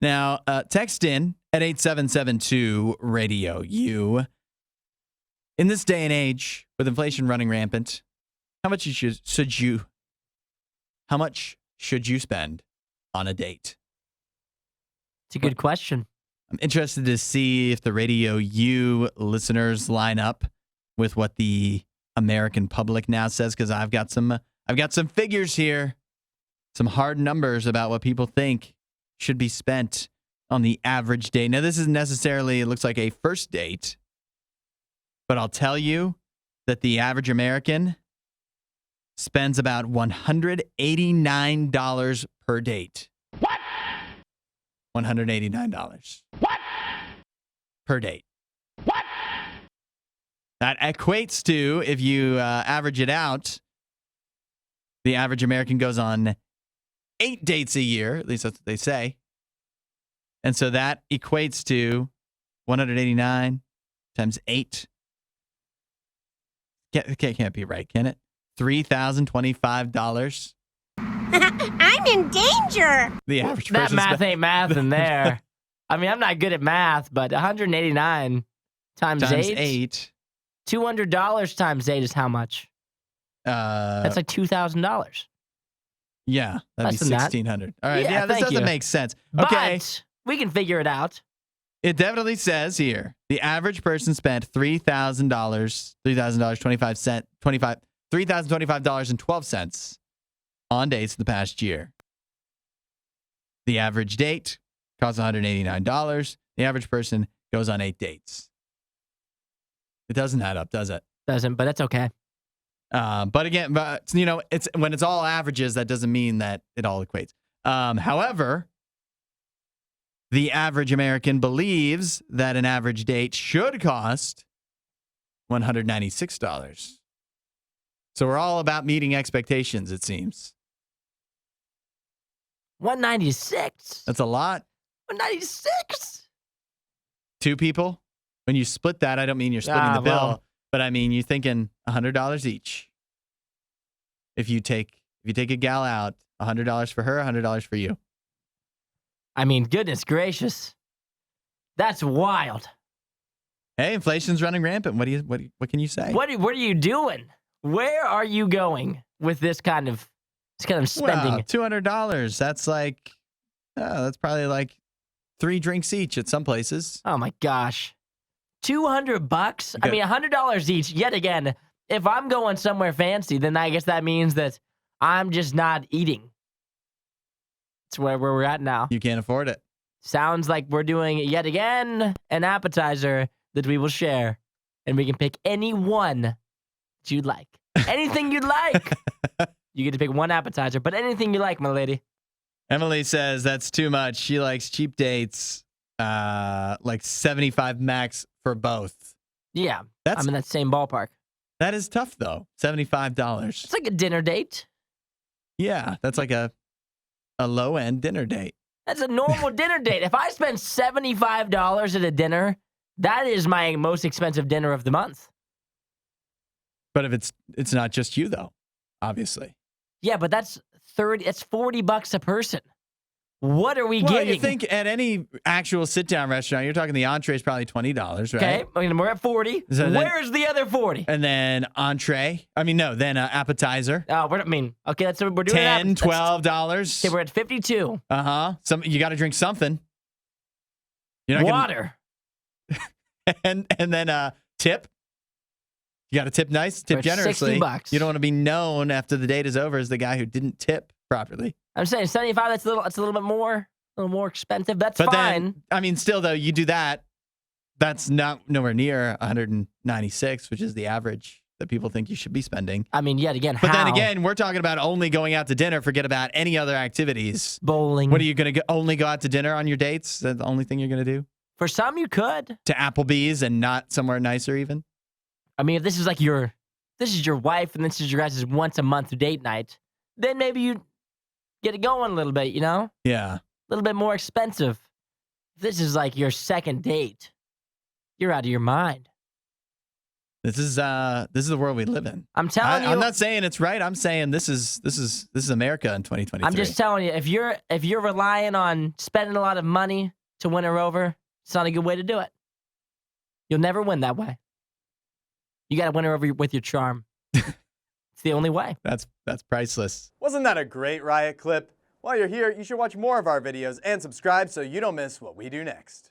Now, text in at 8772 Radio U. In this day and age, with inflation running rampant, how much should you spend on a date? It's a good question. I'm interested to see if the Radio U listeners line up with what the American public now says, because I've got some figures here, some hard numbers about what people think should be spent on the average date. Now, this isn't necessarily, it looks like a first date, but I'll tell you that the average American spends about $189 per date. What? $189. What? Per date. What? That equates to, if you average it out, the average American goes on 8 dates a year, at least that's what they say. And so that equates to 189 times 8. Can't be right, can it? $3,025. I'm in danger. The average That person math ain't math in there. I mean, I'm not good at math, but 189 times 8. $200 times 8 is how much? That's like $2,000. Yeah, that'd Less be than that. $1,600. All right, yeah, this thank doesn't you. make sense. Okay. But we can figure it out. It definitely says here the average person spent $3,025.12 on dates in the past year. The average date costs $189. The average person goes on 8 dates. It doesn't add up, does it? Doesn't, but that's okay. But again, it's when it's all averages, that doesn't mean that it all equates. However, the average American believes that an average date should cost $196. So we're all about meeting expectations, it seems. 196. That's a lot. 196. 2 people. When you split that, I don't mean you're splitting the bill, well. but I mean you're thinking $100 each. If you take a gal out, $100 for her, $100 for you. I mean, goodness gracious. That's wild. Hey, inflation's running rampant. What can you say? What are you doing? Where are you going with this kind of spending? Well, $200. That's that's probably like 3 drinks each at some places. Oh my gosh. $200? I mean, $100 each. Yet again, if I'm going somewhere fancy, then I guess that means that I'm just not eating. It's where we're at now. You can't afford it. Sounds like we're doing, yet again, an appetizer that we will share. And we can pick any one that you'd like. Anything you'd like. You get to pick one appetizer, but anything you like, my lady. Emily says that's too much. She likes cheap dates, like 75 max for both. Yeah, I'm in that same ballpark. That is tough, though. $75. It's like a dinner date. Yeah, that's like a low-end dinner date. That's a normal dinner date. If I spend $75 at a dinner, that is my most expensive dinner of the month. But if it's not just you, though, obviously. Yeah, but that's $40 a person. What are we getting? You think at any actual sit-down restaurant, you're talking the entree is probably $20, right? Okay, I mean, we're at 40. So where's the other 40? And then appetizer. Oh, okay, that's what we're doing. $10, $12. Okay, we're at 52. You got to drink something. You're not Water. and then tip. You got to tip nice, tip generously. $60. You don't want to be known after the date is over as the guy who didn't tip properly. I'm saying 75. That's a little bit more, a little more expensive. That's fine. Then, still though, you do that. That's nowhere near 196, which is the average that people think you should be spending. I mean, yet again, But then again, we're talking about only going out to dinner. Forget about any other activities. Bowling. What are you going to only go out to dinner on your dates? Is that the only thing you're going to do? For some, you could. To Applebee's and not somewhere nicer even? I mean, if this is like this is your wife and this is your guys' once a month date night, then maybe you get it going a little bit, you know? Yeah. A little bit more expensive. If this is like your second date, you're out of your mind. This is the world we live in. I'm telling you. I'm not saying it's right. I'm saying this is America in 2023. I'm just telling you, if you're relying on spending a lot of money to win her over, it's not a good way to do it. You'll never win that way. You got to win her over with your charm. It's the only way. That's priceless. Wasn't that a great Riot clip? While you're here, you should watch more of our videos and subscribe so you don't miss what we do next.